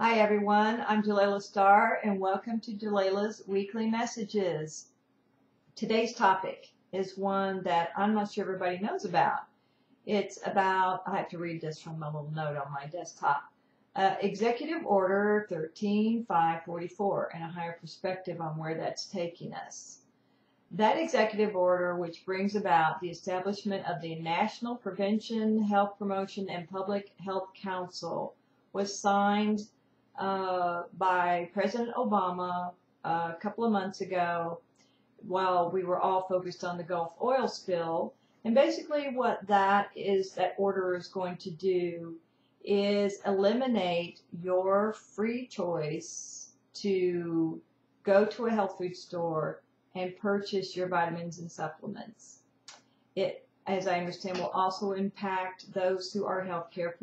Hi everyone, I'm Jelaila Starr and welcome to Jelaila's Weekly Messages. Today's topic is one that I'm not sure everybody knows about. It's about, I have to read this from a little note on my desktop, Executive Order 13544 and a higher perspective on where that's taking us. That executive order, which brings about the establishment of the National Prevention, Health Promotion, and Public Health Council, was signed by President Obama a couple of months ago while we were all focused on the Gulf oil spill. And basically what that order is going to do is eliminate your free choice to go to a health food store and purchase your vitamins and supplements. It, as I understand, will also impact those who are healthcare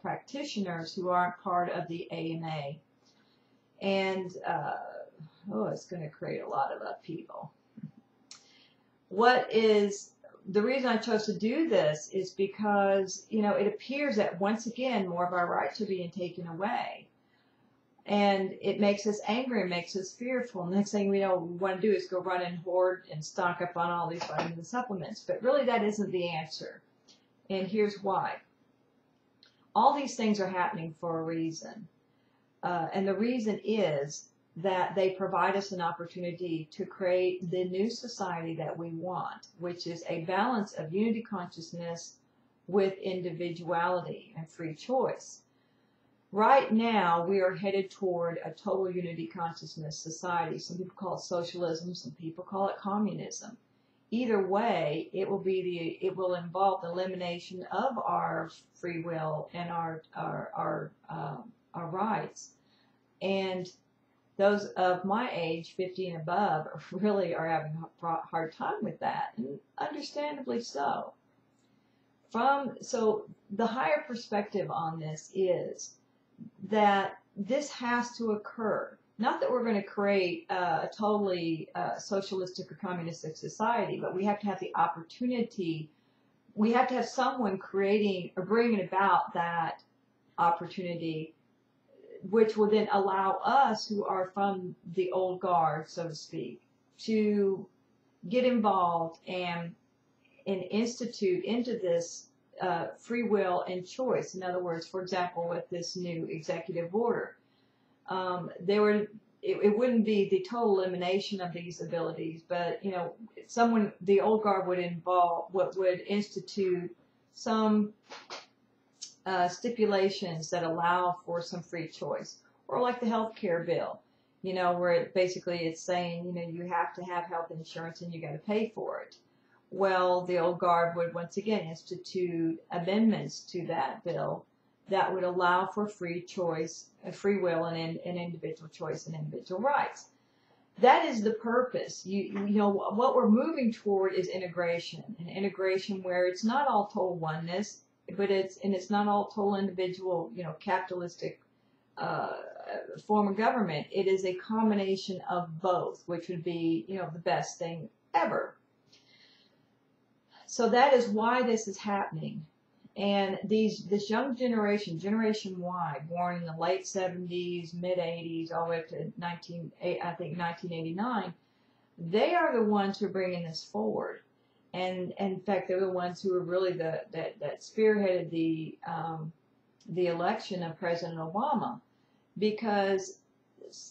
practitioners who aren't part of the AMA. And, it's going to create a lot of upheaval. The reason I chose to do this is because, it appears that once again, more of our rights are being taken away. And it makes us angry, it makes us fearful. Next thing we know, what we want to do is go run and hoard and stock up on all these vitamins and supplements. But really that isn't the answer. And here's why. All these things are happening for a reason. And the reason is that they provide us an opportunity to create the new society that we want, which is a balance of unity consciousness with individuality and free choice. Right now, we are headed toward a total unity consciousness society. Some people call it socialism, some people call it communism. Either way, it will involve the elimination of our free will and our rights. And those of my age, 50 and above, really are having a hard time with that, and understandably so. So the higher perspective on this is that this has to occur. Not that we're going to create a totally socialistic or communistic society, but we have to have the opportunity. We have to have someone creating or bringing about that opportunity, which will then allow us who are from the old guard, so to speak, to get involved and institute into this free will and choice. In other words, for example, with this new executive order, it wouldn't be the total elimination of these abilities, but the old guard would institute some stipulations that allow for some free choice, or like the health care bill, where it's saying you have to have health insurance and you got to pay for it. Well, the old guard would once again institute amendments to that bill that would allow for free choice, free will, and individual choice and individual rights. That is the purpose. What we're moving toward is integration, an integration where it's not all total oneness, but it's not all total individual, capitalistic form of government. It is a combination of both, which would be, the best thing ever. So that is why this is happening. And this young generation, Generation Y, born in the late 70s, mid 80s, all the way up to 1989, they are the ones who are bringing this forward. And in fact, they're the ones who are really that spearheaded the election of President Obama, because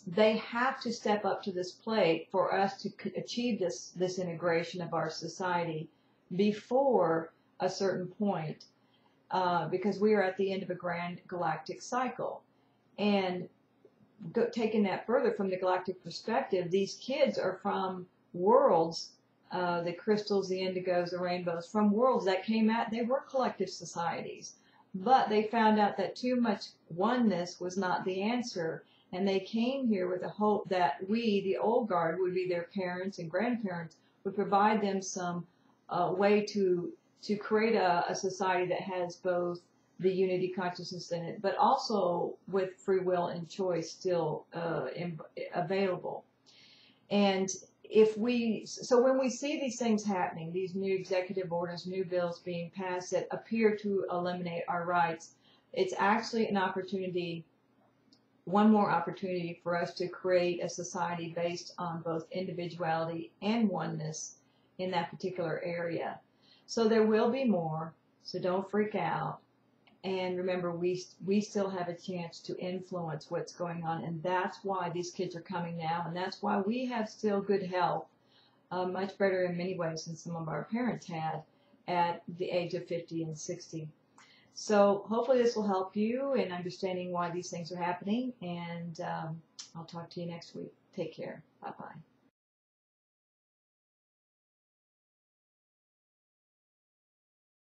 they have to step up to this plate for us to achieve this integration of our society before a certain point, because we are at the end of a grand galactic cycle. And taking that further from the galactic perspective, these kids are from worlds, the crystals, the indigos, the rainbows, from worlds that they were collective societies, but they found out that too much oneness was not the answer, and they came here with the hope that we, the old guard, would be their parents and grandparents, would provide them some way to create a society that has both the unity consciousness in it, but also with free will and choice still available. And when we see these things happening, these new executive orders, new bills being passed that appear to eliminate our rights, it's actually an opportunity one more opportunity for us to create a society based on both individuality and oneness in that particular area. So there will be more, so don't freak out. And remember, we still have a chance to influence what's going on, and that's why these kids are coming now, and that's why we have still good health, much better in many ways than some of our parents had at the age of 50 and 60. So hopefully this will help you in understanding why these things are happening, and I'll talk to you next week. Take care. Bye-bye.